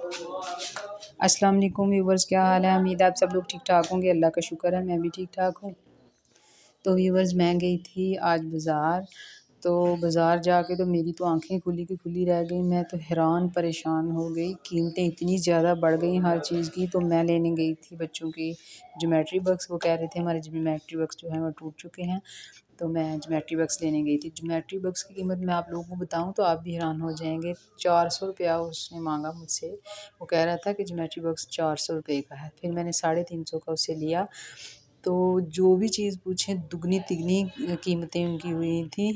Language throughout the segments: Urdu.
السلام علیکم ویورز، کیا حال ہے؟ امید ہے آپ سب لوگ ٹھیک ٹھاک ہوں گے۔ اللہ کا شکر ہے میں بھی ٹھیک ٹھاک ہوں۔ تو ویورز، میں گئی تھی آج بازار، تو بازار جا کے تو میری تو آنکھیں کھلی کی کھلی رہ گئیں۔ میں تو حیران پریشان ہو گئی، قیمتیں اتنی زیادہ بڑھ گئیں ہر چیز کی۔ تو میں لینے گئی تھی بچوں کی جیومیٹری باکس۔ وہ کہہ رہے تھے ہمارے جیومیٹری باکس جو ہیں وہ ٹوٹ چکے ہیں، تو میں جیومیٹری باکس لینے گئی تھی۔ جیومیٹری باکس کی قیمت میں آپ لوگوں کو بتاؤں تو آپ بھی حیران ہو جائیں گے۔ 400 روپیہ اس نے مانگا مجھ سے۔ وہ کہہ رہا تھا کہ جیومیٹری باکس 400 روپے کا ہے۔ پھر میں نے 350 کا اس سے لیا۔ تو جو بھی چیز پوچھیں دگنی تگنی قیمتیں ان کی ہوئی تھیں۔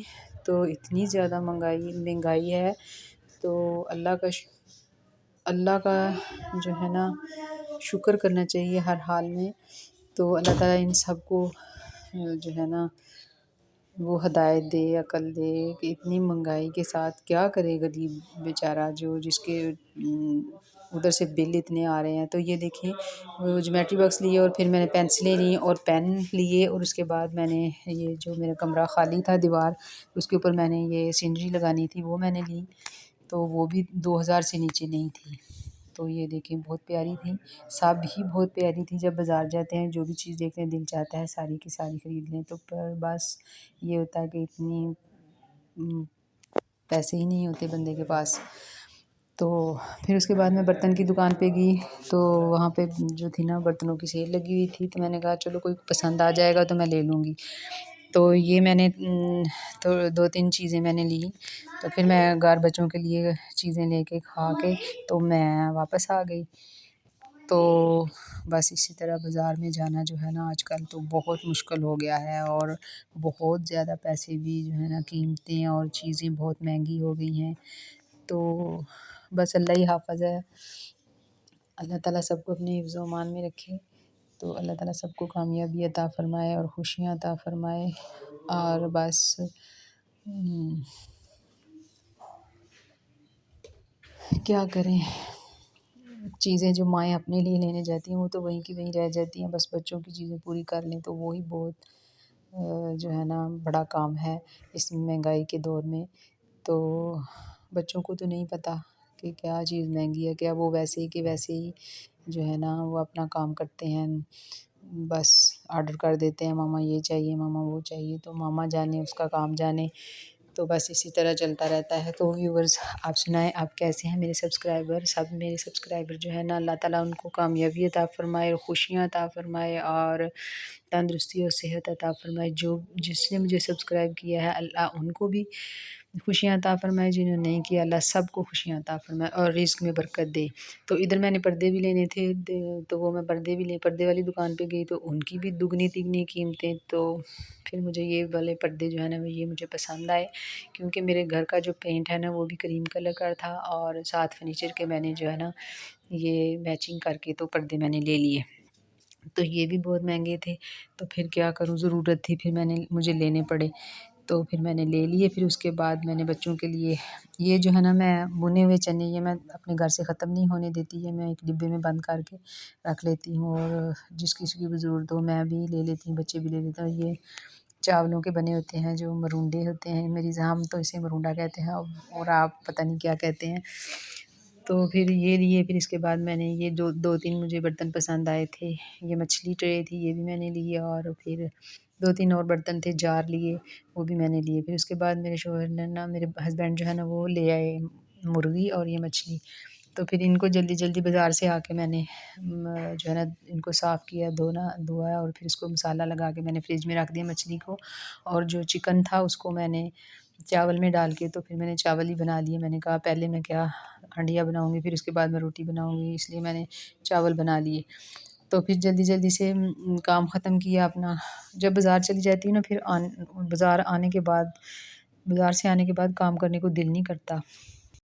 تو اتنی زیادہ مہنگائی ہے، تو اللہ کا جو ہے نا شکر کرنا چاہیے ہر حال میں۔ تو اللہ تعالیٰ ان سب کو جو ہے نا وہ ہدایت دے، عقل دے کہ اتنی مہنگائی کے ساتھ کیا کرے غریب بیچارہ، جس کے ادھر سے بل اتنے آ رہے ہیں۔ تو یہ دیکھیں، وہ جیومیٹری باکس لیے اور پھر میں نے پینسلیں لیں اور پین لیے، اور اس کے بعد میں نے یہ جو میرا کمرہ خالی تھا دیوار، اس کے اوپر میں نے یہ سینری لگانی تھی، وہ میں نے لی۔ تو وہ بھی 2000 سے نیچے نہیں تھی۔ تو یہ دیکھیں بہت پیاری تھی، سب ہی بہت پیاری تھی۔ جب بازار جاتے ہیں جو بھی چیز دیکھتے ہیں دل چاہتا ہے ساری کی ساری خرید لیں۔ تو بس یہ ہوتا ہے کہ اتنی پیسے ہی نہیں ہوتے بندے کے پاس۔ تو پھر اس کے بعد میں برتن کی دکان پہ گئی، تو وہاں پہ جو تھی نا برتنوں کی سیل لگی ہوئی تھی، تو میں نے کہا چلو کوئی پسند آ جائے گا تو میں لے لوں گی۔ تو یہ میں نے تو 2-3 چیزیں میں نے لی۔ تو پھر میں گھر بچوں کے لیے چیزیں لے کے کھا کے تو میں واپس آ گئی۔ تو بس اسی طرح بازار میں جانا جو ہے نا آج کل تو بہت مشکل ہو گیا ہے، اور بہت زیادہ پیسے بھی جو ہے نا قیمتیں اور چیزیں بہت مہنگی ہو گئی ہیں۔ تو بس اللہ ہی حافظ ہے، اللہ تعالیٰ سب کو اپنے حفظ و امان میں رکھے۔ تو اللہ تعالیٰ سب کو کامیابی عطا فرمائے اور خوشیاں عطا فرمائے۔ اور بس کیا کریں، چیزیں جو مائیں اپنے لیے لینے جاتی ہیں وہ تو وہیں کی وہیں رہ جاتی ہیں۔ بس بچوں کی چیزیں پوری کر لیں تو وہی بہت جو ہے نا بڑا کام ہے اس مہنگائی کے دور میں۔ تو بچوں کو تو نہیں پتہ کہ کیا چیز مہنگی ہے، کیا وہ ویسے ہی کہ ویسے ہی جو ہے نا وہ اپنا کام کرتے ہیں، بس آرڈر کر دیتے ہیں ماما یہ چاہیے ماما وہ چاہیے، تو ماما جانے اس کا کام جانے۔ تو بس اسی طرح چلتا رہتا ہے۔ تو ویورز، آپ سنائیں آپ کیسے ہیں؟ میرے سبسکرائبر جو ہے نا اللہ تعالیٰ ان کو کامیابی عطا فرمائے، خوشیاں عطا فرمائے اور تندرستی اور صحت عطا فرمائے۔ جس نے مجھے سبسکرائب کیا ہے اللہ ان کو بھی خوشیاں عطا فرمائے، جنہوں نے نہیں کیا اللہ سب کو خوشیاں عطا فرمائے اور رزق میں برکت دے۔ تو ادھر میں نے پردے بھی لینے تھے، تو وہ میں پردے والی دکان پہ گئی، تو ان کی بھی دگنی تگنی قیمتیں۔ تو پھر مجھے یہ والے پردے جو ہے نا یہ مجھے پسند آئے، کیونکہ میرے گھر کا جو پینٹ ہے نا وہ بھی کریم کلر کا تھا، اور ساتھ فرنیچر کے میں نے جو ہے نا یہ میچنگ کر کے تو پردے میں نے لے لیے۔ تو یہ بھی بہت مہنگے تھے، تو پھر کیا کروں، ضرورت تھی، پھر مجھے لینے پڑے، تو پھر میں نے لے لیے۔ پھر اس کے بعد میں نے بچوں کے لیے یہ جو ہے نا میں بنے ہوئے چنے یہ میں اپنے گھر سے ختم نہیں ہونے دیتی، یہ میں ایک ڈبے میں بند کر کے رکھ لیتی ہوں، اور جس کسی کی بھی ضرورت ہو میں بھی لے لیتی ہوں، بچے بھی لے لیتے ہیں۔ یہ چاولوں کے بنے ہوتے ہیں جو مرونڈے ہوتے ہیں، میری ہم تو اسے مرونڈا کہتے ہیں اور آپ پتہ نہیں کیا کہتے ہیں۔ تو پھر یہ لیے، پھر اس کے بعد میں نے یہ 2-3 مجھے برتن پسند آئے تھے، یہ مچھلی ٹرے تھی یہ بھی میں نے لی، اور پھر 2-3 اور برتن تھے جار لیے وہ بھی میں نے لیے۔ پھر اس کے بعد میرے شوہر نے نا میرے ہسبینڈ جو ہے نا وہ لے آئے مرغی اور یہ مچھلی، تو پھر ان کو جلدی جلدی بازار سے آ کے میں نے جو ہے نا ان کو صاف کیا، دھویا، اور پھر اس کو مسالہ لگا کے میں نے فریج میں رکھ دیا مچھلی کو، اور جو چکن تھا اس کو میں نے چاول میں ڈال کے تو پھر میں نے چاول ہی بنا لیے۔ میں نے کہا پہلے میں کیا ہنڈیا بناؤں گی، پھر اس کے بعد میں روٹی بناؤں گی، اس لیے میں نے چاول بنا لیے۔ تو پھر جلدی جلدی سے کام ختم کیا اپنا۔ جب بازار چلی جاتی ہوں نا پھر بازار سے آنے کے بعد کام کرنے کو دل نہیں کرتا۔